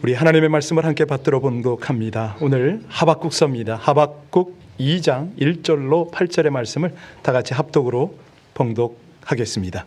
우리 하나님의 말씀을 함께 받들어 봉독합니다. 오늘 하박국서입니다. 하박국 2장 1절로 8절의 말씀을 다 같이 합독으로 봉독하겠습니다.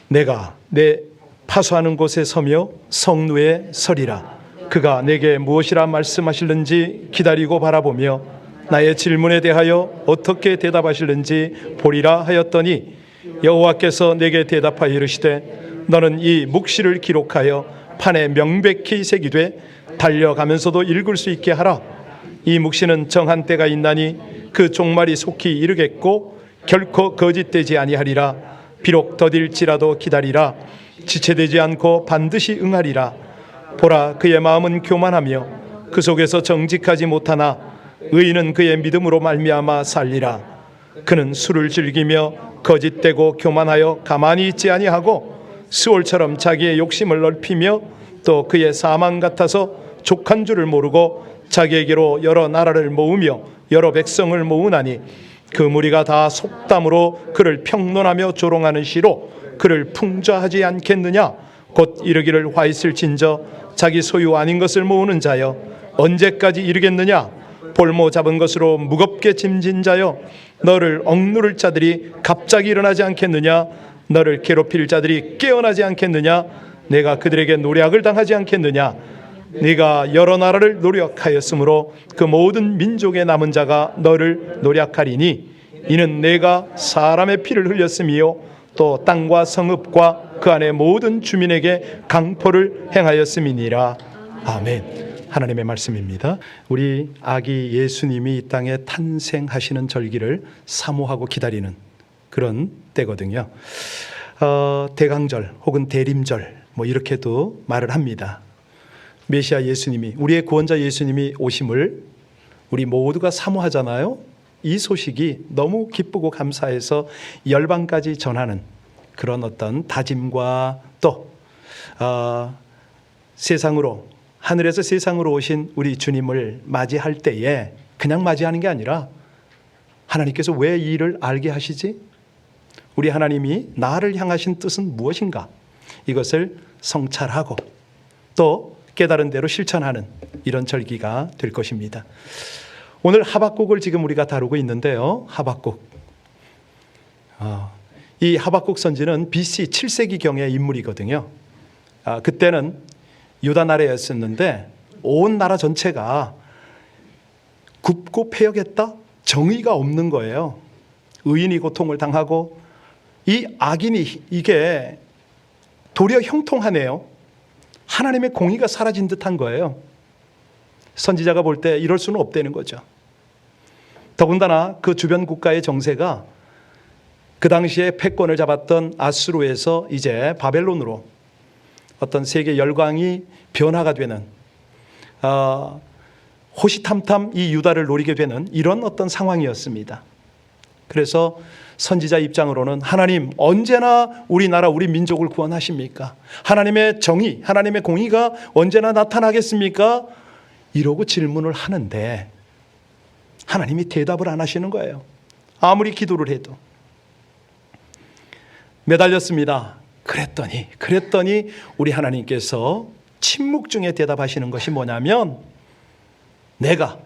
내가 내 파수하는 곳에 서며 성루에 서리라. 그가 내게 무엇이라 말씀하실는지 기다리고 바라보며 나의 질문에 대하여 어떻게 대답하실는지 보리라 하였더니 여호와께서 내게 대답하여 이르시되 너는 이 묵시를 기록하여 판에 명백히 새기되 달려가면서도 읽을 수 있게 하라. 이 묵시는 정한 때가 있나니 그 종말이 속히 이르겠고 결코 거짓되지 아니하리라. 비록 더딜지라도 기다리라. 지체되지 않고 반드시 응하리라. 보라, 그의 마음은 교만하며 그 속에서 정직하지 못하나 의인은 그의 믿음으로 말미암아 살리라. 그는 술을 즐기며 거짓되고 교만하여 가만히 있지 아니하고 스올처럼 자기의 욕심을 넓히며 또 그의 사망 같아서 족한 줄을 모르고 자기에게로 여러 나라를 모으며 여러 백성을 모으나니 그 무리가 다 속담으로 그를 평론하며 조롱하는 시로 그를 풍자하지 않겠느냐. 곧 이르기를 화 있을진저 자기 소유 아닌 것을 모으는 자여 언제까지 이르겠느냐. 볼모 잡은 것으로 무겁게 짐진 자여 너를 억누를 자들이 갑자기 일어나지 않겠느냐. 너를 괴롭힐 자들이 깨어나지 않겠느냐. 내가 그들에게 노략을 당하지 않겠느냐. 네가 여러 나라를 노력하였으므로 그 모든 민족의 남은 자가 너를 노략하리니 이는 내가 사람의 피를 흘렸으며 또 땅과 성읍과 그 안의 모든 주민에게 강포를 행하였음이니라. 아멘. 하나님의 말씀입니다. 우리 아기 예수님이 이 땅에 탄생하시는 절기를 사모하고 기다리는 그런 때거든요. 대강절 혹은 대림절 이렇게도 말을 합니다. 메시아 예수님이, 우리의 구원자 예수님이 오심을 우리 모두가 사모하잖아요. 이 소식이 너무 기쁘고 감사해서 열방까지 전하는 그런 어떤 다짐과 또 세상으로, 하늘에서 세상으로 오신 우리 주님을 맞이할 때에 그냥 맞이하는 게 아니라 하나님께서 왜 이 일을 알게 하시지? 우리 하나님이 나를 향하신 뜻은 무엇인가? 이것을 성찰하고 또 깨달은 대로 실천하는 이런 절기가 될 것입니다. 오늘 하박국을 지금 우리가 다루고 있는데요. 하박국. 이 하박국 선지는 BC 7세기경의 인물이거든요. 그때는 유다 나라였었는데 온 나라 전체가 굽고 패역했다? 정의가 없는 거예요. 의인이 고통을 당하고 이 악인이 이게 도리어 형통하네요. 하나님의 공의가 사라진 듯한 거예요. 선지자가 볼 때 이럴 수는 없다는 거죠. 더군다나 그 주변 국가의 정세가 그 당시에 패권을 잡았던 아수르에서 이제 바벨론으로 어떤 세계 열강이 변화가 되는 호시탐탐 이 유다를 노리게 되는 이런 어떤 상황이었습니다. 그래서 선지자 입장으로는 하나님 언제나 우리나라 우리 민족을 구원하십니까? 하나님의 정의, 하나님의 공의가 언제나 나타나겠습니까? 이러고 질문을 하는데 하나님이 대답을 안 하시는 거예요. 아무리 기도를 해도. 매달렸습니다. 그랬더니 우리 하나님께서 침묵 중에 대답하시는 것이 뭐냐면 내가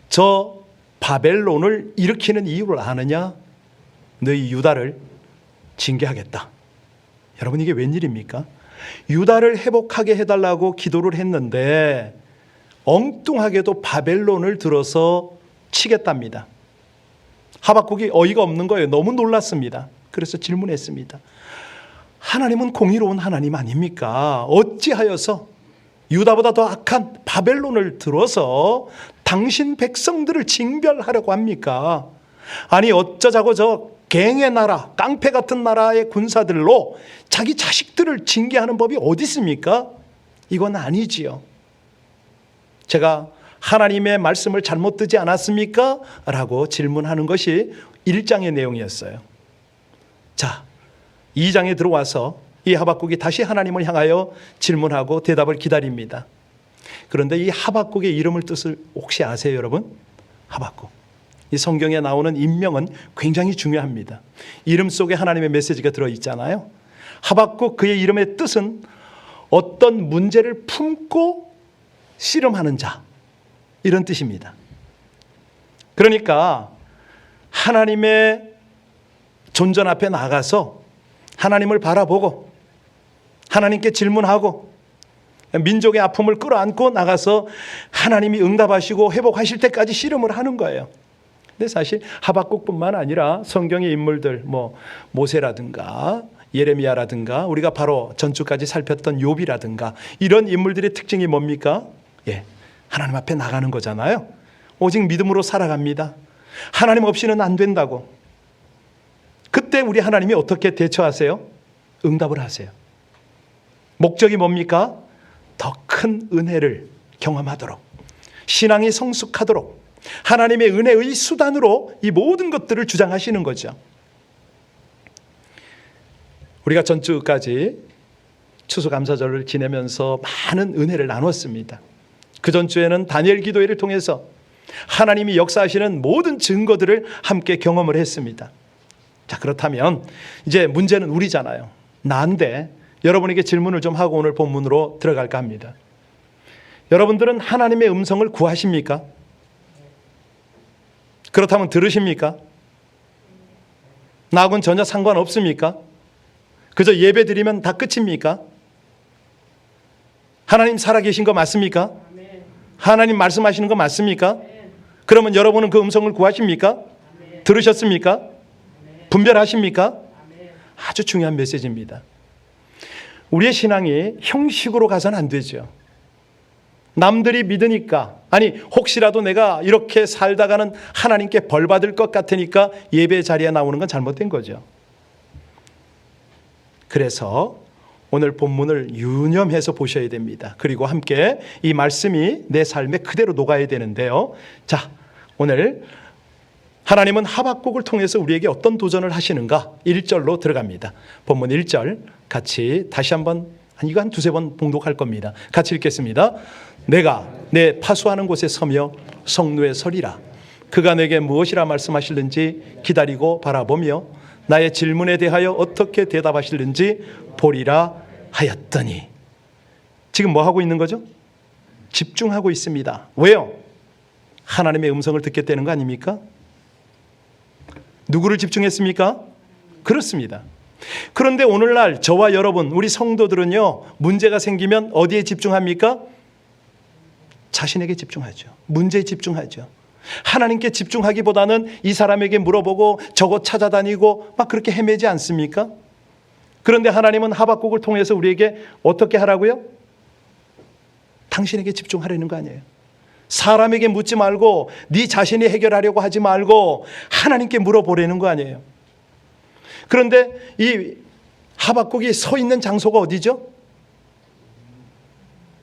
저 바벨론을 일으키는 이유를 아느냐? 너희 유다를 징계하겠다. 여러분 이게 웬일입니까? 유다를 회복하게 해달라고 기도를 했는데 엉뚱하게도 바벨론을 들어서 치겠답니다. 하박국이 어이가 없는 거예요. 너무 놀랐습니다. 그래서 질문했습니다. 하나님은 공의로운 하나님 아닙니까? 어찌하여서 유다보다 더 악한 바벨론을 들어서 당신 백성들을 징별하려고 합니까? 아니 어쩌자고 저 갱의 나라, 깡패 같은 나라의 군사들로 자기 자식들을 징계하는 법이 어디 있습니까? 이건 아니지요. 제가 하나님의 말씀을 잘못 듣지 않았습니까? 라고 질문하는 것이 1장의 내용이었어요. 자, 2장에 들어와서 이 하박국이 다시 하나님을 향하여 질문하고 대답을 기다립니다. 그런데 이 하박국의 이름을 뜻을 혹시 아세요, 여러분? 하박국. 이 성경에 나오는 인명은 굉장히 중요합니다. 이름 속에 하나님의 메시지가 들어있잖아요. 하박국 그의 이름의 뜻은 어떤 문제를 품고 씨름하는 자, 이런 뜻입니다. 그러니까 하나님의 존전 앞에 나가서 하나님을 바라보고 하나님께 질문하고 민족의 아픔을 끌어안고 나가서 하나님이 응답하시고 회복하실 때까지 씨름을 하는 거예요. 근데 사실 하박국뿐만 아니라 성경의 인물들, 모세라든가 예레미야라든가 우리가 바로 전주까지 살폈던 욥이라든가 이런 인물들의 특징이 뭡니까? 하나님 앞에 나가는 거잖아요. 오직 믿음으로 살아갑니다. 하나님 없이는 안 된다고. 그때 우리 하나님이 어떻게 대처하세요? 응답을 하세요. 목적이 뭡니까? 더 큰 은혜를 경험하도록, 신앙이 성숙하도록 하나님의 은혜의 수단으로 이 모든 것들을 주장하시는 거죠. 우리가 전주까지 추수감사절을 지내면서 많은 은혜를 나눴습니다. 그 전주에는 다니엘 기도회를 통해서 하나님이 역사하시는 모든 증거들을 함께 경험을 했습니다. 자, 그렇다면 이제 문제는 우리잖아요. 나인데 여러분에게 질문을 좀 하고 오늘 본문으로 들어갈까 합니다. 여러분들은 하나님의 음성을 구하십니까? 그렇다면 들으십니까? 나하고는 전혀 상관없습니까? 그저 예배 드리면 다 끝입니까? 하나님 살아계신 거 맞습니까? 하나님 말씀하시는 거 맞습니까? 그러면 여러분은 그 음성을 구하십니까? 들으셨습니까? 분별하십니까? 아주 중요한 메시지입니다. 우리의 신앙이 형식으로 가서는 안 되죠. 남들이 믿으니까, 아니 혹시라도 내가 이렇게 살다가는 하나님께 벌 받을 것 같으니까 예배 자리에 나오는 건 잘못된 거죠. 그래서 오늘 본문을 유념해서 보셔야 됩니다. 그리고 함께 이 말씀이 내 삶에 그대로 녹아야 되는데요. 자, 오늘 하나님은 하박국을 통해서 우리에게 어떤 도전을 하시는가? 1절로 들어갑니다. 본문 1절 같이 다시 한번, 이거 한 두세 번 봉독할 겁니다. 같이 읽겠습니다. 내가 내 파수하는 곳에 서며 성루에 서리라. 그가 내게 무엇이라 말씀하실는지 기다리고 바라보며 나의 질문에 대하여 어떻게 대답하실는지 보리라 하였더니. 지금 뭐 하고 있는 거죠? 집중하고 있습니다. 왜요? 하나님의 음성을 듣겠다는 거 아닙니까? 누구를 집중했습니까? 그렇습니다. 그런데 오늘날 저와 여러분, 우리 성도들은요, 문제가 생기면 어디에 집중합니까? 자신에게 집중하죠. 문제에 집중하죠. 하나님께 집중하기보다는 이 사람에게 물어보고 저거 찾아다니고 막 그렇게 헤매지 않습니까? 그런데 하나님은 하박국을 통해서 우리에게 어떻게 하라고요? 당신에게 집중하라는 거 아니에요. 사람에게 묻지 말고 네 자신이 해결하려고 하지 말고 하나님께 물어보라는 거 아니에요. 그런데 이 하박국이 서 있는 장소가 어디죠?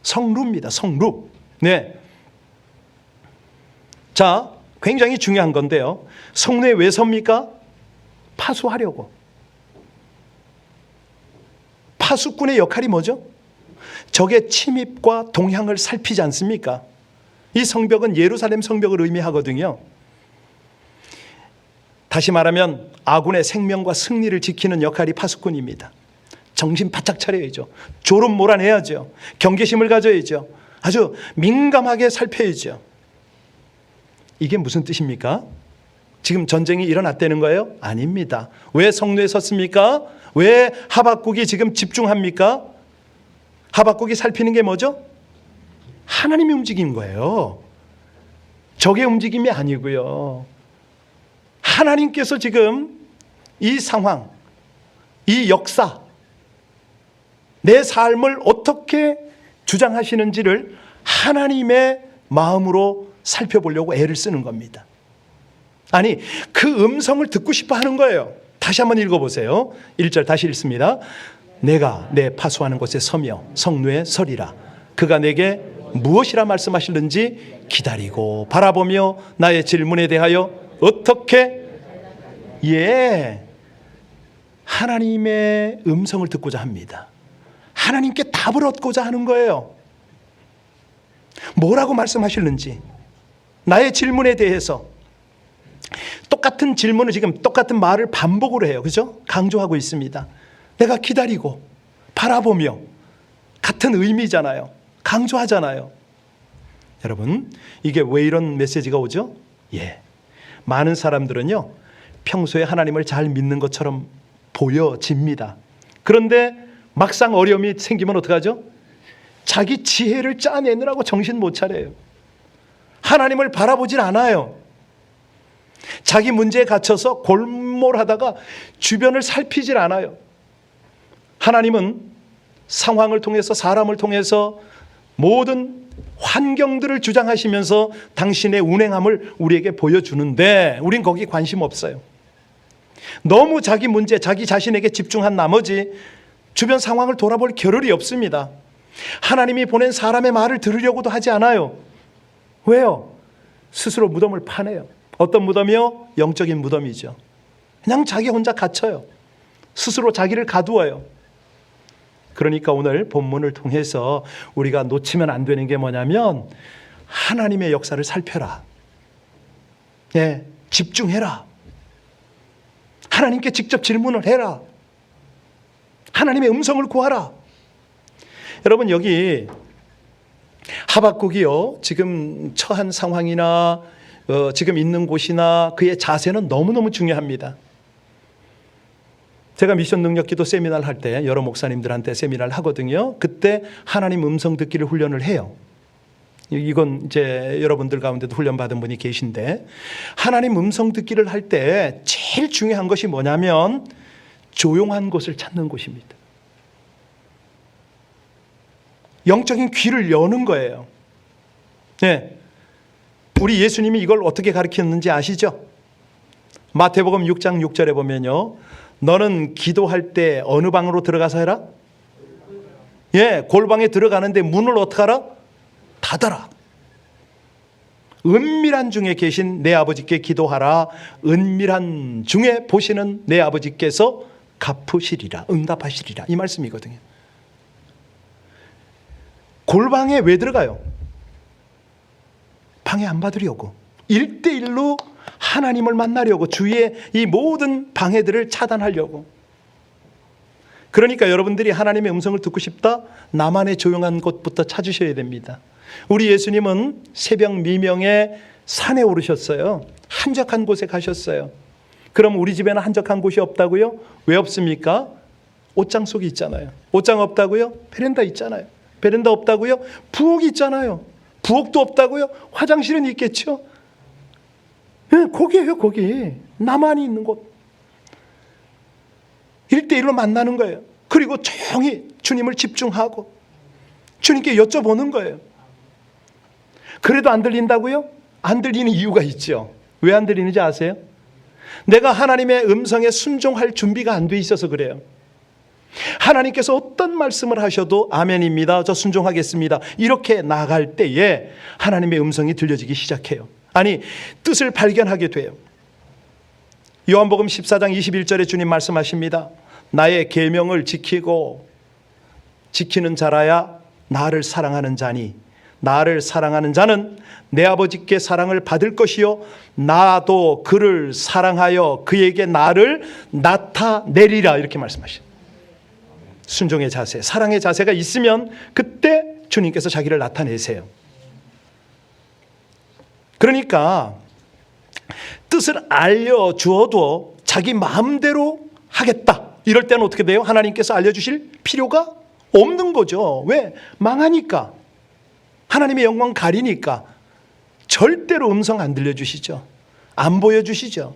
성루입니다. 성루. 네. 자, 굉장히 중요한 건데요. 성루에 왜 섭니까? 파수하려고. 파수꾼의 역할이 뭐죠? 적의 침입과 동향을 살피지 않습니까? 이 성벽은 예루살렘 성벽을 의미하거든요. 다시 말하면 아군의 생명과 승리를 지키는 역할이 파수꾼입니다. 정신 바짝 차려야죠. 졸음 몰아내야죠. 경계심을 가져야죠. 아주 민감하게 살펴야죠. 이게 무슨 뜻입니까? 지금 전쟁이 일어났다는 거예요? 아닙니다. 왜 성루에 섰습니까? 왜 하박국이 지금 집중합니까? 하박국이 살피는 게 뭐죠? 하나님이 움직인 거예요. 적의 움직임이 아니고요. 하나님께서 지금 이 상황, 이 역사, 내 삶을 어떻게 주장하시는지를 하나님의 마음으로 살펴보려고 애를 쓰는 겁니다. 아니, 그 음성을 듣고 싶어 하는 거예요. 다시 한번 읽어보세요. 1절 다시 읽습니다. 내가 내 파수하는 곳에 서며 성루에 서리라. 그가 내게 무엇이라 말씀하실는지 기다리고 바라보며 나의 질문에 대하여 어떻게 하나님의 음성을 듣고자 합니다. 하나님께 답을 얻고자 하는 거예요. 뭐라고 말씀하실는지, 나의 질문에 대해서. 똑같은 질문을 지금 똑같은 말을 반복으로 해요. 그죠? 강조하고 있습니다. 내가 기다리고 바라보며 같은 의미잖아요. 강조하잖아요. 여러분, 이게 왜 이런 메시지가 오죠? 많은 사람들은요, 평소에 하나님을 잘 믿는 것처럼 보여집니다. 그런데 막상 어려움이 생기면 어떡하죠? 자기 지혜를 짜내느라고 정신 못 차려요. 하나님을 바라보질 않아요. 자기 문제에 갇혀서 골몰하다가 주변을 살피질 않아요. 하나님은 상황을 통해서, 사람을 통해서 모든 환경들을 주장하시면서 당신의 운행함을 우리에게 보여주는데 우린 거기 관심 없어요. 너무 자기 문제, 자기 자신에게 집중한 나머지 주변 상황을 돌아볼 겨를이 없습니다. 하나님이 보낸 사람의 말을 들으려고도 하지 않아요. 왜요? 스스로 무덤을 파내요. 어떤 무덤이요? 영적인 무덤이죠. 그냥 자기 혼자 갇혀요. 스스로 자기를 가두어요. 그러니까 오늘 본문을 통해서 우리가 놓치면 안 되는 게 뭐냐면 하나님의 역사를 살펴라. 집중해라. 하나님께 직접 질문을 해라. 하나님의 음성을 구하라. 여러분, 여기 하박국이요, 지금 처한 상황이나 지금 있는 곳이나 그의 자세는 너무너무 중요합니다. 제가 미션 능력 기도 세미나를 할 때 여러 목사님들한테 세미나를 하거든요. 그때 하나님 음성 듣기를 훈련을 해요. 이건 이제 여러분들 가운데도 훈련받은 분이 계신데, 하나님 음성 듣기를 할 때 제일 중요한 것이 뭐냐면 조용한 곳을 찾는 곳입니다. 영적인 귀를 여는 거예요. 우리 예수님이 이걸 어떻게 가르쳤는지 아시죠? 마태복음 6장 6절에 보면요, 너는 기도할 때 어느 방으로 들어가서 해라? 골방에 들어가는데 문을 어떻게 하라? 닫아라. 은밀한 중에 계신 내 아버지께 기도하라. 은밀한 중에 보시는 내 아버지께서 갚으시리라, 응답하시리라, 이 말씀이거든요. 골방에 왜 들어가요? 방해 안 받으려고, 1대1로 하나님을 만나려고, 주위의 이 모든 방해들을 차단하려고. 그러니까 여러분들이 하나님의 음성을 듣고 싶다? 나만의 조용한 곳부터 찾으셔야 됩니다. 우리 예수님은 새벽 미명에 산에 오르셨어요. 한적한 곳에 가셨어요. 그럼 우리 집에는 한적한 곳이 없다고요? 왜 없습니까? 옷장 속에 있잖아요. 옷장 없다고요? 베란다 있잖아요. 베란다 없다고요? 부엌이 있잖아요. 부엌도 없다고요? 화장실은 있겠죠? 거기에요, 거기. 나만이 있는 곳. 1대1로 만나는 거예요. 그리고 조용히 주님을 집중하고 주님께 여쭤보는 거예요. 그래도 안 들린다고요? 안 들리는 이유가 있죠. 왜 안 들리는지 아세요? 내가 하나님의 음성에 순종할 준비가 안 돼 있어서 그래요. 하나님께서 어떤 말씀을 하셔도 아멘입니다, 저 순종하겠습니다, 이렇게 나갈 때에 하나님의 음성이 들려지기 시작해요. 아니, 뜻을 발견하게 돼요. 요한복음 14장 21절에 주님 말씀하십니다. 나의 계명을 지키고 지키는 자라야 나를 사랑하는 자니, 나를 사랑하는 자는 내 아버지께 사랑을 받을 것이요 나도 그를 사랑하여 그에게 나를 나타내리라, 이렇게 말씀하십니다. 순종의 자세, 사랑의 자세가 있으면 그때 주님께서 자기를 나타내세요. 그러니까 뜻을 알려주어도 자기 마음대로 하겠다, 이럴 때는 어떻게 돼요? 하나님께서 알려주실 필요가 없는 거죠. 왜? 망하니까. 하나님의 영광 가리니까. 절대로 음성 안 들려주시죠. 안 보여주시죠.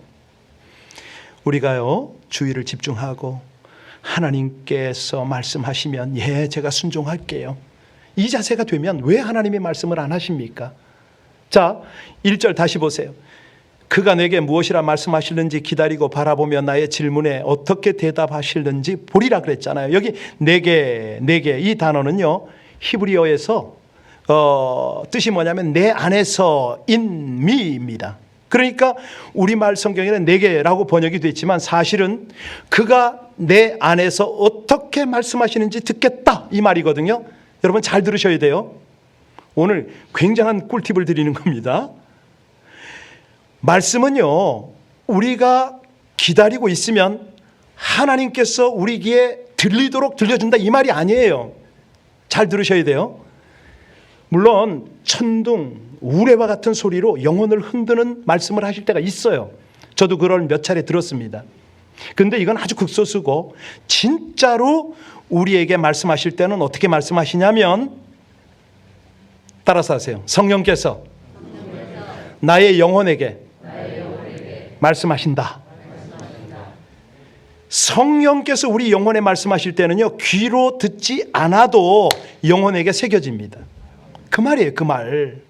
우리가요, 주의를 집중하고 하나님께서 말씀하시면 제가 순종할게요, 이 자세가 되면 왜 하나님의 말씀을 안 하십니까? 자, 1절 다시 보세요. 그가 내게 무엇이라 말씀하실는지 기다리고 바라보며 나의 질문에 어떻게 대답하실는지 보리라 그랬잖아요. 여기 내게 이 단어는요, 히브리어에서 뜻이 뭐냐면 내 안에서 인미입니다. 그러니까 우리말 성경에는 내게라고 번역이 됐지만 사실은 그가 내 안에서 어떻게 말씀하시는지 듣겠다, 이 말이거든요. 여러분 잘 들으셔야 돼요. 오늘 굉장한 꿀팁을 드리는 겁니다. 말씀은요, 우리가 기다리고 있으면 하나님께서 우리 귀에 들리도록 들려준다, 이 말이 아니에요. 잘 들으셔야 돼요. 물론 천둥, 우레와 같은 소리로 영혼을 흔드는 말씀을 하실 때가 있어요. 저도 그걸 몇 차례 들었습니다. 근데 이건 아주 극소수고, 진짜로 우리에게 말씀하실 때는 어떻게 말씀하시냐면, 따라서 하세요. 성령께서 나의 영혼에게 말씀하신다. 성령께서 우리 영혼에 말씀하실 때는요, 귀로 듣지 않아도 영혼에게 새겨집니다. 그 말이에요, 그 말.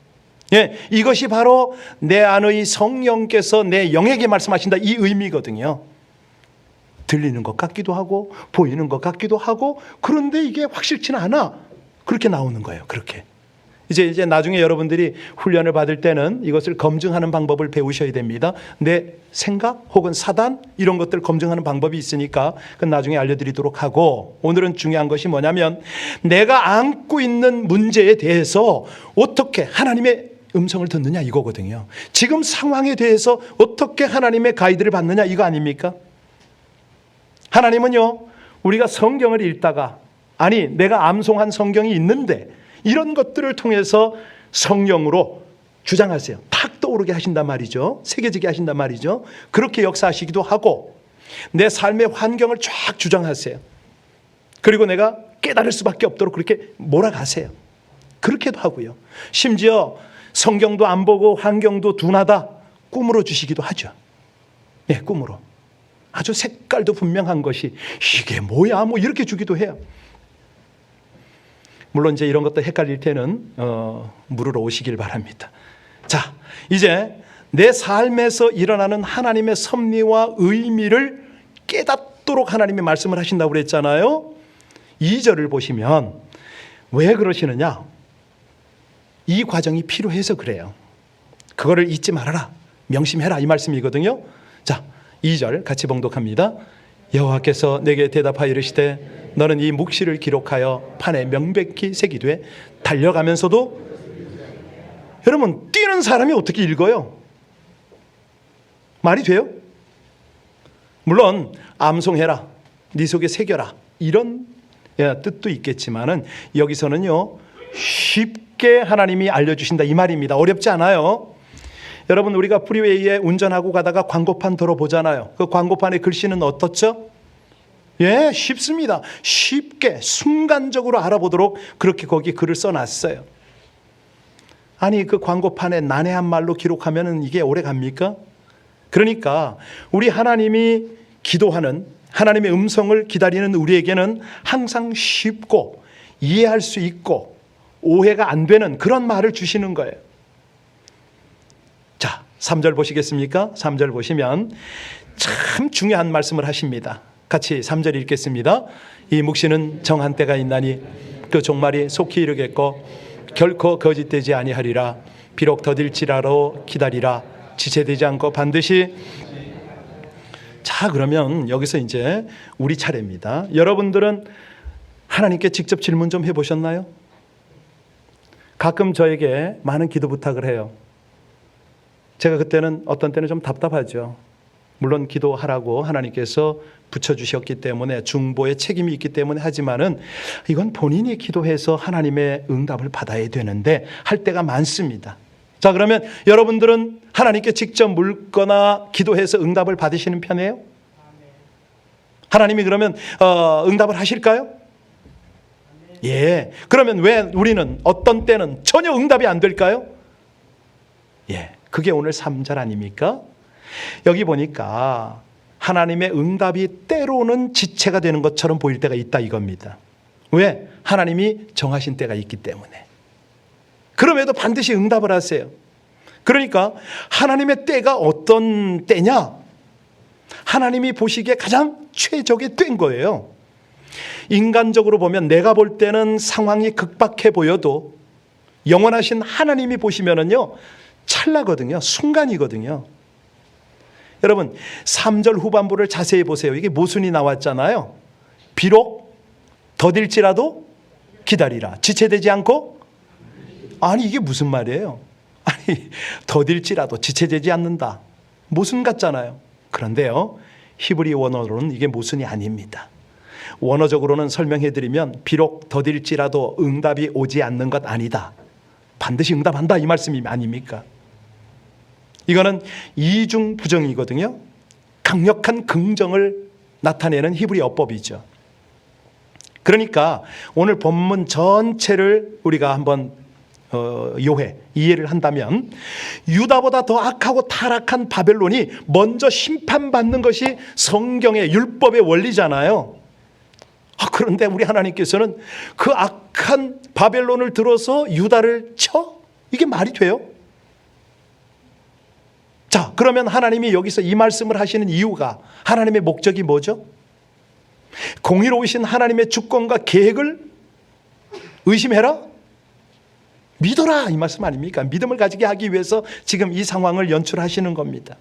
예, 이것이 바로 내 안의 성령께서 내 영에게 말씀하신다, 이 의미거든요. 들리는 것 같기도 하고 보이는 것 같기도 하고, 그런데 이게 확실치는 않아. 그렇게 나오는 거예요. 그렇게. 이제 나중에 여러분들이 훈련을 받을 때는 이것을 검증하는 방법을 배우셔야 됩니다. 내 생각 혹은 사단 이런 것들 검증하는 방법이 있으니까 그건 나중에 알려드리도록 하고, 오늘은 중요한 것이 뭐냐면, 내가 안고 있는 문제에 대해서 어떻게 하나님의 음성을 듣느냐 이거거든요. 지금 상황에 대해서 어떻게 하나님의 가이드를 받느냐 이거 아닙니까? 하나님은요, 우리가 성경을 읽다가, 아니 내가 암송한 성경이 있는데 이런 것들을 통해서 성령으로 주장하세요. 탁 떠오르게 하신단 말이죠. 새겨지게 하신단 말이죠. 그렇게 역사하시기도 하고, 내 삶의 환경을 쫙 주장하세요. 그리고 내가 깨달을 수밖에 없도록 그렇게 몰아가세요. 그렇게도 하고요. 심지어 성경도 안 보고 환경도 둔하다, 꿈으로 주시기도 하죠. 예, 꿈으로. 아주 색깔도 분명한 것이 이게 뭐야 뭐 이렇게 주기도 해요. 물론 이제 이런 것도 헷갈릴 때는 물으러 오시길 바랍니다. 자, 이제 내 삶에서 일어나는 하나님의 섭리와 의미를 깨닫도록 하나님이 말씀을 하신다고 그랬잖아요. 2절을 보시면 왜 그러시느냐? 이 과정이 필요해서 그래요. 그거를 잊지 말아라, 명심해라, 이 말씀이거든요. 자, 2절 같이 봉독합니다. 여호와께서 내게 대답하여 이르시되 너는 이 묵시를 기록하여 판에 명백히 새기되, 달려가면서도, 여러분 뛰는 사람이 어떻게 읽어요? 말이 돼요? 물론 암송해라, 네 속에 새겨라, 이런 뜻도 있겠지만은 여기서는요, 쉽게 하나님이 알려주신다 이 말입니다. 어렵지 않아요. 여러분, 우리가 프리웨이에 운전하고 가다가 광고판 들어보잖아요. 그 광고판의 글씨는 어떻죠? 예, 쉽습니다. 쉽게 순간적으로 알아보도록 그렇게 거기 글을 써놨어요. 아니 그 광고판에 난해한 말로 기록하면 이게 오래 갑니까? 그러니까 우리 하나님이 기도하는, 하나님의 음성을 기다리는 우리에게는 항상 쉽고 이해할 수 있고 오해가 안 되는 그런 말을 주시는 거예요. 자, 3절 보시겠습니까? 3절 보시면 참 중요한 말씀을 하십니다. 같이 3절 읽겠습니다. 이 묵시는 정한 때가 있나니 그 종말이 속히 이르겠고 결코 거짓되지 아니하리라. 비록 더딜지라도 기다리라. 지체되지 않고 반드시. 자, 그러면 여기서 이제 우리 차례입니다. 여러분들은 하나님께 직접 질문 좀 해보셨나요? 가끔 저에게 많은 기도 부탁을 해요. 제가 그때는 어떤 때는 좀 답답하죠. 물론 기도하라고 하나님께서 붙여주셨기 때문에 중보의 책임이 있기 때문에 하지만은 이건 본인이 기도해서 하나님의 응답을 받아야 되는데 할 때가 많습니다. 자, 그러면 여러분들은 하나님께 직접 묻거나 기도해서 응답을 받으시는 편이에요? 하나님이 그러면 응답을 하실까요? 예. 그러면 왜 우리는 어떤 때는 전혀 응답이 안 될까요? 예. 그게 오늘 3절 아닙니까? 여기 보니까 하나님의 응답이 때로는 지체가 되는 것처럼 보일 때가 있다 이겁니다. 왜? 하나님이 정하신 때가 있기 때문에. 그럼에도 반드시 응답을 하세요. 그러니까 하나님의 때가 어떤 때냐? 하나님이 보시기에 가장 최적의 때인 거예요. 인간적으로 보면 내가 볼 때는 상황이 급박해 보여도 영원하신 하나님이 보시면은요, 찰나거든요. 순간이거든요. 여러분 3절 후반부를 자세히 보세요. 이게 모순이 나왔잖아요. 비록 더딜지라도 기다리라. 지체되지 않고. 아니 이게 무슨 말이에요? 아니 더딜지라도 지체되지 않는다. 모순 같잖아요. 그런데요, 히브리 원어로는 이게 모순이 아닙니다. 원어적으로는 설명해드리면 비록 더딜지라도 응답이 오지 않는 것 아니다. 반드시 응답한다 이 말씀이 아닙니까? 이거는 이중부정이거든요. 강력한 긍정을 나타내는 히브리 어법이죠. 그러니까 오늘 본문 전체를 우리가 한번 이해를 한다면 유다보다 더 악하고 타락한 바벨론이 먼저 심판받는 것이 성경의 율법의 원리잖아요. 그런데 우리 하나님께서는 그 악한 바벨론을 들어서 유다를 쳐? 이게 말이 돼요? 자, 그러면 하나님이 여기서 이 말씀을 하시는 이유가, 하나님의 목적이 뭐죠? 공의로우신 하나님의 주권과 계획을 의심해라? 믿어라 이 말씀 아닙니까? 믿음을 가지게 하기 위해서 지금 이 상황을 연출하시는 겁니다.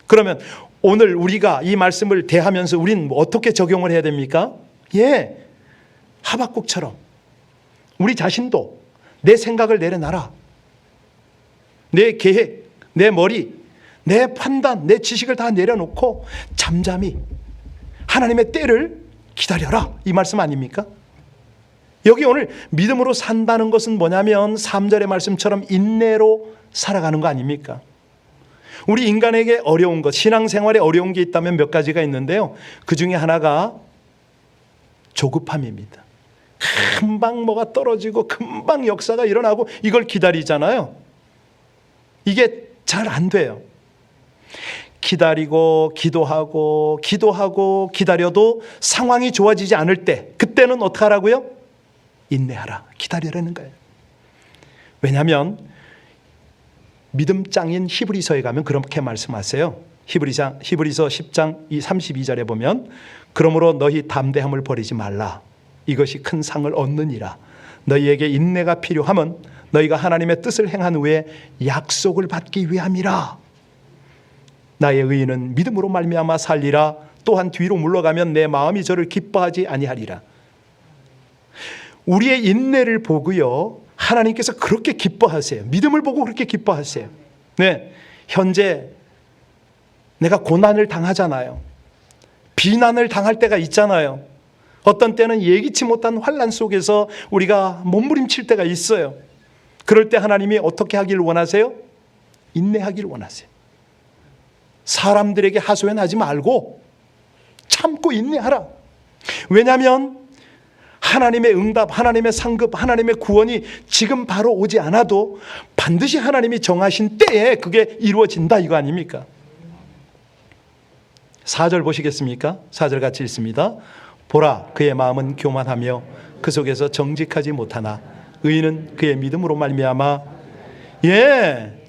그러면 오늘 우리가 이 말씀을 대하면서 우리는 어떻게 적용을 해야 됩니까? 하박국처럼 우리 자신도 내 생각을 내려놔라. 내 계획, 내 머리, 내 판단, 내 지식을 다 내려놓고 잠잠히 하나님의 때를 기다려라 이 말씀 아닙니까? 여기 오늘 믿음으로 산다는 것은 뭐냐면 3절의 말씀처럼 인내로 살아가는 거 아닙니까? 우리 인간에게 어려운 것, 신앙생활에 어려운 게 있다면 몇 가지가 있는데요. 그 중에 하나가 조급함입니다. 금방 뭐가 떨어지고 금방 역사가 일어나고 이걸 기다리잖아요. 이게 잘 안 돼요. 기다리고 기도하고 기다려도 상황이 좋아지지 않을 때 그때는 어떻게 하라고요? 인내하라. 기다리라는 거예요. 왜냐하면 믿음 짱인 히브리서에 가면 그렇게 말씀하세요. 히브리서 10장 32절에 보면 그러므로 너희 담대함을 버리지 말라. 이것이 큰 상을 얻느니라. 너희에게 인내가 필요함은 너희가 하나님의 뜻을 행한 후에 약속을 받기 위함이라. 나의 의인은 믿음으로 말미암아 살리라. 또한 뒤로 물러가면 내 마음이 저를 기뻐하지 아니하리라. 우리의 인내를 보고요, 하나님께서 그렇게 기뻐하세요. 믿음을 보고 그렇게 기뻐하세요. 네, 현재 내가 고난을 당하잖아요. 비난을 당할 때가 있잖아요. 어떤 때는 예기치 못한 환난 속에서 우리가 몸부림칠 때가 있어요. 그럴 때 하나님이 어떻게 하기를 원하세요? 인내하기를 원하세요. 사람들에게 하소연하지 말고 참고 인내하라. 왜냐하면 하나님의 응답, 하나님의 상급, 하나님의 구원이 지금 바로 오지 않아도 반드시 하나님이 정하신 때에 그게 이루어진다 이거 아닙니까? 4절 보시겠습니까? 4절 같이 읽습니다. 보라, 그의 마음은 교만하며 그 속에서 정직하지 못하나 의인은 그의 믿음으로 말미암아.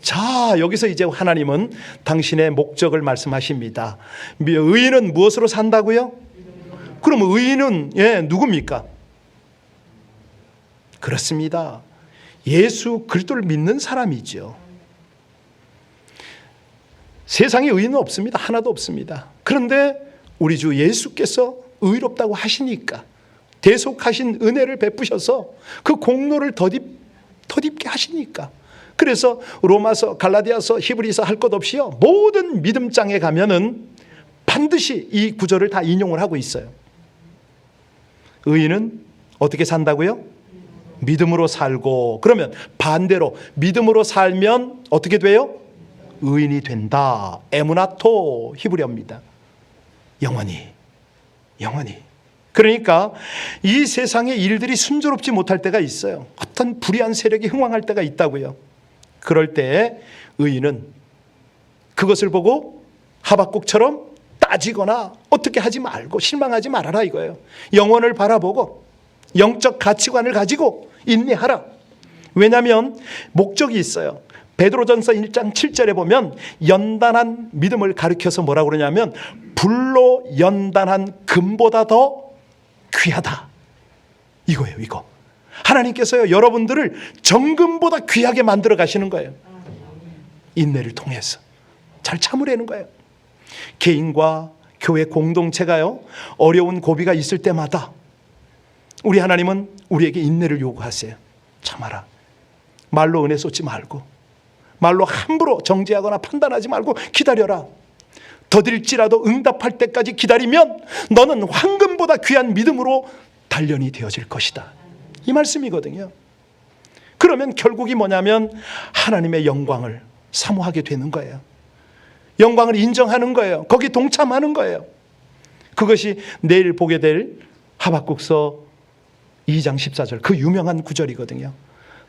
자, 여기서 이제 하나님은 당신의 목적을 말씀하십니다. 의인은 무엇으로 산다고요? 그럼 의인은 누굽니까? 그렇습니다. 예수 그리스도를 믿는 사람이죠. 세상에 의인은 없습니다. 하나도 없습니다. 그런데 우리 주 예수께서 의롭다고 하시니까 대속하신 은혜를 베푸셔서 그 공로를 덧입게 하시니까, 그래서 로마서, 갈라디아서, 히브리서 할 것 없이요, 모든 믿음장에 가면은 반드시 이 구절을 다 인용을 하고 있어요. 의인은 어떻게 산다고요? 믿음으로 살고. 그러면 반대로 믿음으로 살면 어떻게 돼요? 의인이 된다. 에무나토 히브리어입니다. 영원히. 그러니까 이 세상의 일들이 순조롭지 못할 때가 있어요. 어떤 불의한 세력이 흥왕할 때가 있다고요. 그럴 때 의인은 그것을 보고 하박국처럼 따지거나 어떻게 하지 말고 실망하지 말아라 이거예요. 영혼을 바라보고 영적 가치관을 가지고 인내하라. 왜냐하면 목적이 있어요. 베드로전서 1장 7절에 보면 연단한 믿음을 가리켜서 뭐라고 그러냐면 불로 연단한 금보다 더 귀하다 이거예요. 이거 하나님께서요, 여러분들을 정금보다 귀하게 만들어 가시는 거예요. 인내를 통해서 잘 참으라는 거예요. 개인과 교회 공동체가요, 어려운 고비가 있을 때마다 우리 하나님은 우리에게 인내를 요구하세요. 참아라. 말로 은혜 쏟지 말고, 말로 함부로 정죄하거나 판단하지 말고 기다려라. 더딜지라도 응답할 때까지 기다리면 너는 황금보다 생명보다 귀한 믿음으로 단련이 되어질 것이다. 이 말씀이거든요. 그러면 결국이 뭐냐면 하나님의 영광을 사모하게 되는 거예요. 영광을 인정하는 거예요. 거기 동참하는 거예요. 그것이 내일 보게 될 하박국서 2장 14절 그 유명한 구절이거든요.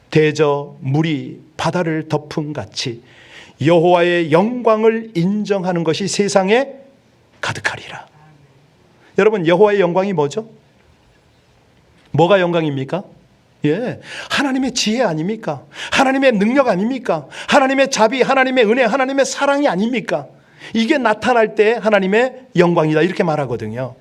대저 물이 바다를 덮음 같이 여호와의 영광을 인정하는 것이 세상에 가득하리라. 여러분, 여호와의 영광이 뭐죠? 뭐가 영광입니까? 하나님의 지혜 아닙니까? 하나님의 능력 아닙니까? 하나님의 자비, 하나님의 은혜, 하나님의 사랑이 아닙니까? 이게 나타날 때 하나님의 영광이다 이렇게 말하거든요.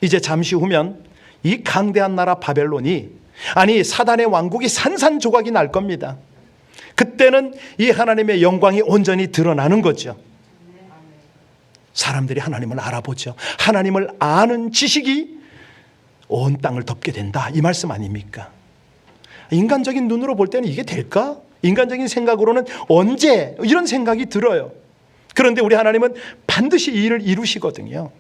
이제 잠시 후면 이 강대한 나라 바벨론이, 아니 사단의 왕국이 산산조각이 날 겁니다. 그때는 이 하나님의 영광이 온전히 드러나는 거죠. 사람들이 하나님을 알아보죠. 하나님을 아는 지식이 온 땅을 덮게 된다 이 말씀 아닙니까? 인간적인 눈으로 볼 때는 이게 될까? 인간적인 생각으로는 언제? 이런 생각이 들어요. 그런데 우리 하나님은 반드시 이 일을 이루시거든요.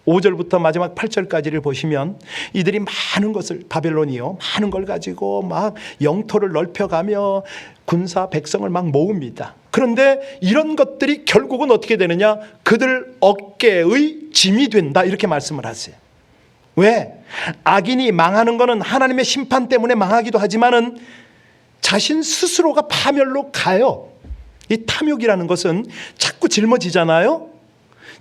5절부터 마지막 8절까지를 보시면 이들이 많은 것을, 바벨론이요, 많은 걸 가지고 막 영토를 넓혀가며 군사 백성을 막 모읍니다. 그런데 이런 것들이 결국은 어떻게 되느냐? 그들 어깨의 짐이 된다 이렇게 말씀을 하세요. 왜? 악인이 망하는 것은 하나님의 심판 때문에 망하기도 하지만은 자신 스스로가 파멸로 가요. 이 탐욕이라는 것은 자꾸 짊어지잖아요.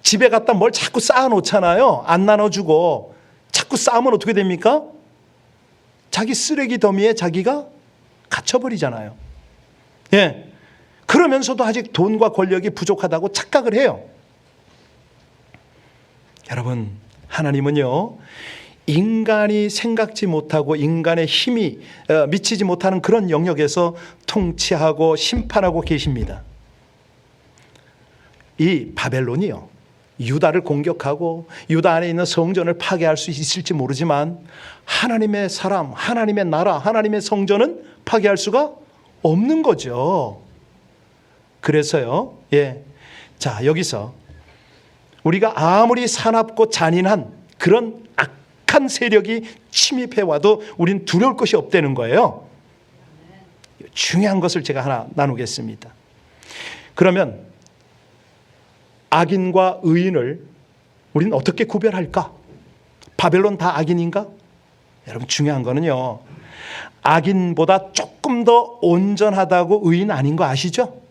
집에 갖다 뭘 자꾸 쌓아놓잖아요. 안 나눠주고 자꾸 쌓으면 어떻게 됩니까? 자기 쓰레기 더미에 자기가 갇혀버리잖아요. 그러면서도 아직 돈과 권력이 부족하다고 착각을 해요. 여러분, 하나님은요, 인간이 생각지 못하고 인간의 힘이 미치지 못하는 그런 영역에서 통치하고 심판하고 계십니다. 이 바벨론이요, 유다를 공격하고 유다 안에 있는 성전을 파괴할 수 있을지 모르지만 하나님의 사람, 하나님의 나라, 하나님의 성전은 파괴할 수가 없는 거죠. 그래서요, 자, 여기서 우리가 아무리 사납고 잔인한 그런 악한 세력이 침입해와도 우린 두려울 것이 없다는 거예요. 중요한 것을 제가 하나 나누겠습니다. 그러면 악인과 의인을 우리는 어떻게 구별할까? 바벨론 다 악인인가? 여러분, 중요한 거는요, 악인보다 조금 더 온전하다고 의인 아닌 거 아시죠?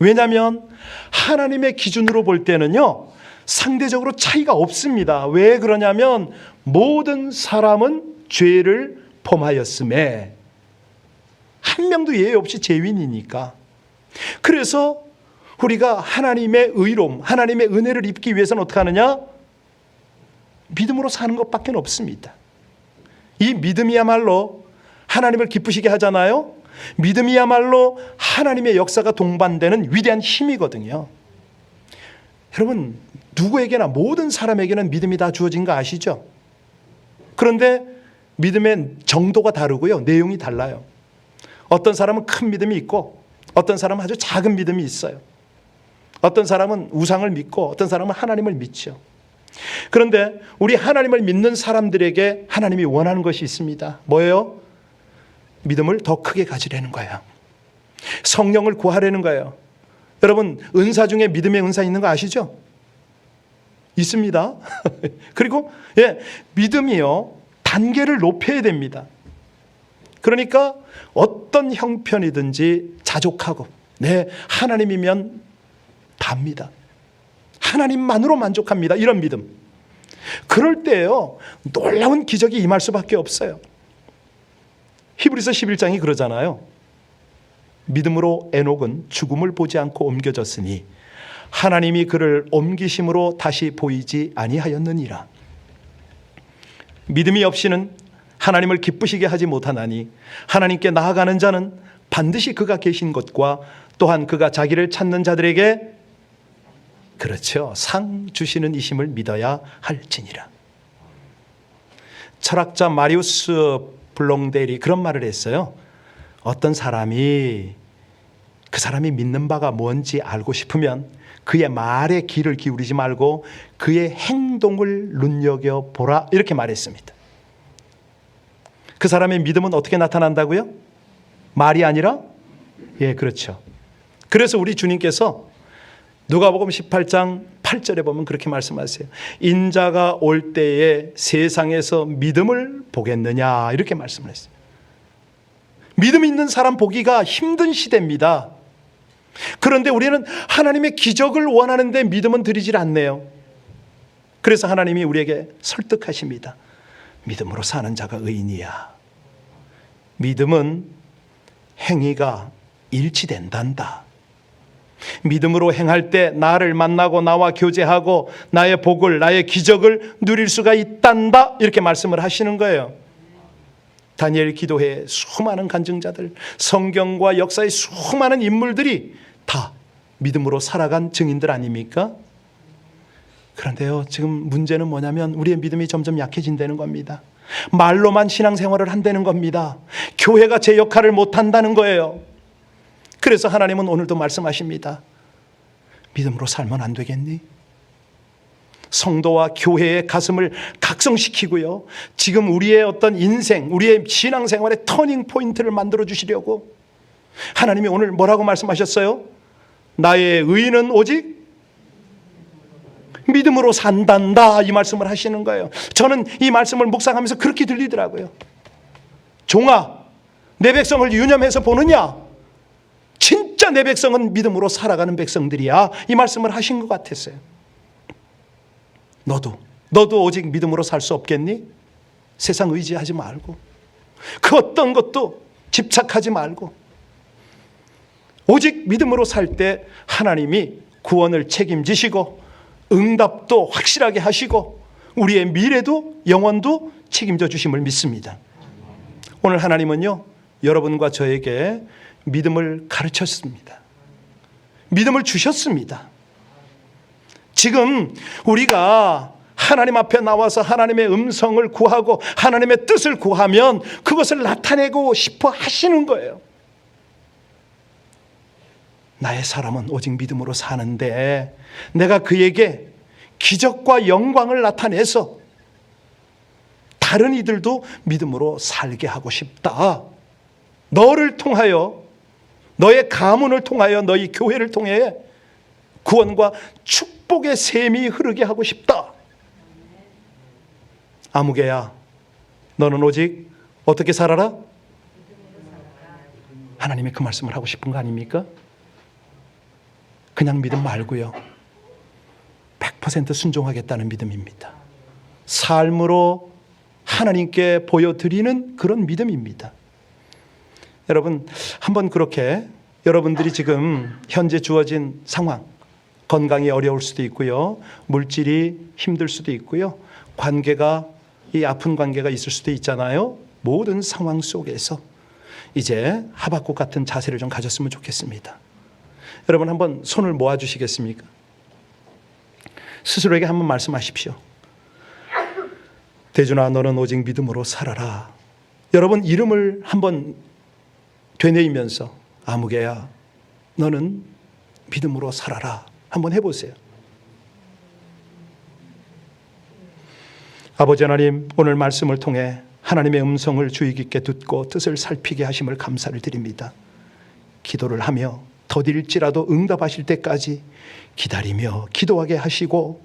왜냐하면 하나님의 기준으로 볼 때는요, 상대적으로 차이가 없습니다. 왜 그러냐면 모든 사람은 죄를 범하였음에 한 명도 예외 없이 죄인이니까. 그래서 우리가 하나님의 의로움, 하나님의 은혜를 입기 위해서는 어떻게 하느냐? 믿음으로 사는 것밖에 없습니다. 이 믿음이야말로 하나님을 기쁘시게 하잖아요. 믿음이야말로 하나님의 역사가 동반되는 위대한 힘이거든요. 여러분, 누구에게나, 모든 사람에게는 믿음이 다 주어진 거 아시죠? 그런데 믿음의 정도가 다르고요, 내용이 달라요. 어떤 사람은 큰 믿음이 있고 어떤 사람은 아주 작은 믿음이 있어요. 어떤 사람은 우상을 믿고 어떤 사람은 하나님을 믿죠. 그런데 우리 하나님을 믿는 사람들에게 하나님이 원하는 것이 있습니다. 뭐예요? 믿음을 더 크게 가지려는 거예요. 성령을 구하려는 거예요. 여러분, 은사 중에 믿음의 은사 있는 거 아시죠? 있습니다. 그리고 믿음이요, 단계를 높여야 됩니다. 그러니까 어떤 형편이든지 자족하고, 하나님이면 답니다. 하나님만으로 만족합니다. 이런 믿음. 그럴 때요, 놀라운 기적이 임할 수밖에 없어요. 히브리서 11장이 그러잖아요. 믿음으로 에녹은 죽음을 보지 않고 옮겨졌으니 하나님이 그를 옮기심으로 다시 보이지 아니하였느니라. 믿음이 없이는 하나님을 기쁘시게 하지 못하나니 하나님께 나아가는 자는 반드시 그가 계신 것과 또한 그가 자기를 찾는 자들에게, 그렇죠, 상 주시는 이심을 믿어야 할지니라. 철학자 마리우스 블롱델이 그런 말을 했어요. 어떤 사람이 그 사람이 믿는 바가 뭔지 알고 싶으면 그의 말에 귀를 기울이지 말고 그의 행동을 눈여겨보라, 이렇게 말했습니다. 그 사람의 믿음은 어떻게 나타난다고요? 말이 아니라? 예, 그렇죠. 그래서 우리 주님께서 누가복음 18장 8절에 보면 그렇게 말씀하세요. 인자가 올 때에 세상에서 믿음을 보겠느냐, 이렇게 말씀을 했어요. 믿음 있는 사람 보기가 힘든 시대입니다. 그런데 우리는 하나님의 기적을 원하는데 믿음은 드리질 않네요. 그래서 하나님이 우리에게 설득하십니다. 믿음으로 사는 자가 의인이야. 믿음은 행위가 일치된단다. 믿음으로 행할 때 나를 만나고 나와 교제하고 나의 복을, 나의 기적을 누릴 수가 있단다, 이렇게 말씀을 하시는 거예요. 다니엘 기도회에 수많은 간증자들, 성경과 역사의 수많은 인물들이 다 믿음으로 살아간 증인들 아닙니까? 그런데요, 지금 문제는 뭐냐면 우리의 믿음이 점점 약해진다는 겁니다. 말로만 신앙생활을 한다는 겁니다. 교회가 제 역할을 못한다는 거예요. 그래서 하나님은 오늘도 말씀하십니다. 믿음으로 살면 안 되겠니? 성도와 교회의 가슴을 각성시키고요, 지금 우리의 어떤 인생, 우리의 신앙생활의 터닝 포인트를 만들어 주시려고 하나님이 오늘 뭐라고 말씀하셨어요? 나의 의인은 오직 믿음으로 산단다, 이 말씀을 하시는 거예요. 저는 이 말씀을 묵상하면서 그렇게 들리더라고요. 종아, 내 백성을 유념해서 보느냐? 진짜 내 백성은 믿음으로 살아가는 백성들이야, 이 말씀을 하신 것 같았어요. 너도 오직 믿음으로 살 수 없겠니? 세상 의지하지 말고, 그 어떤 것도 집착하지 말고, 오직 믿음으로 살 때 하나님이 구원을 책임지시고 응답도 확실하게 하시고 우리의 미래도 영원도 책임져 주심을 믿습니다. 오늘 하나님은요, 여러분과 저에게 믿음을 가르쳤습니다. 믿음을 주셨습니다. 지금 우리가 하나님 앞에 나와서 하나님의 음성을 구하고 하나님의 뜻을 구하면 그것을 나타내고 싶어 하시는 거예요. 나의 사람은 오직 믿음으로 사는데 내가 그에게 기적과 영광을 나타내서 다른 이들도 믿음으로 살게 하고 싶다. 너를 통하여, 너의 가문을 통하여, 너희 교회를 통해 구원과 축복의 샘이 흐르게 하고 싶다. 아무개야, 너는 오직 어떻게 살아라? 하나님이 그 말씀을 하고 싶은 거 아닙니까? 그냥 믿음 말고요, 100% 순종하겠다는 믿음입니다. 삶으로 하나님께 보여드리는 그런 믿음입니다. 여러분, 한번 그렇게 여러분들이 지금 현재 주어진 상황, 건강이 어려울 수도 있고요, 물질이 힘들 수도 있고요, 관계가, 이 아픈 관계가 있을 수도 있잖아요. 모든 상황 속에서 이제 하박국 같은 자세를 좀 가졌으면 좋겠습니다. 여러분, 한번 손을 모아 주시겠습니까? 스스로에게 한번 말씀하십시오. 대준아, 너는 오직 믿음으로 살아라. 여러분 이름을 한번 되뇌이면서 아무개야, 너는 믿음으로 살아라, 한번 해보세요. 아버지 하나님, 오늘 말씀을 통해 하나님의 음성을 주의 깊게 듣고 뜻을 살피게 하심을 감사를 드립니다. 기도를 하며 더딜지라도 응답하실 때까지 기다리며 기도하게 하시고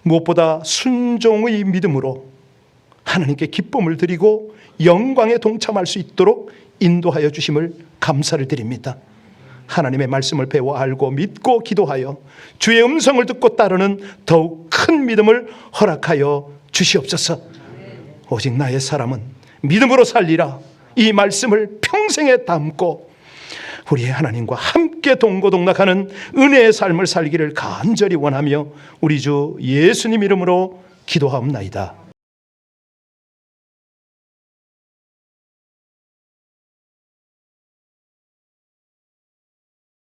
무엇보다 순종의 믿음으로 하나님께 기쁨을 드리고 영광에 동참할 수 있도록 인도하여 주심을 감사를 드립니다. 하나님의 말씀을 배워 알고 믿고 기도하여 주의 음성을 듣고 따르는 더욱 큰 믿음을 허락하여 주시옵소서. 오직 나의 사람은 믿음으로 살리라, 이 말씀을 평생에 담고 우리의 하나님과 함께 동고동락하는 은혜의 삶을 살기를 간절히 원하며 우리 주 예수님 이름으로 기도하옵나이다.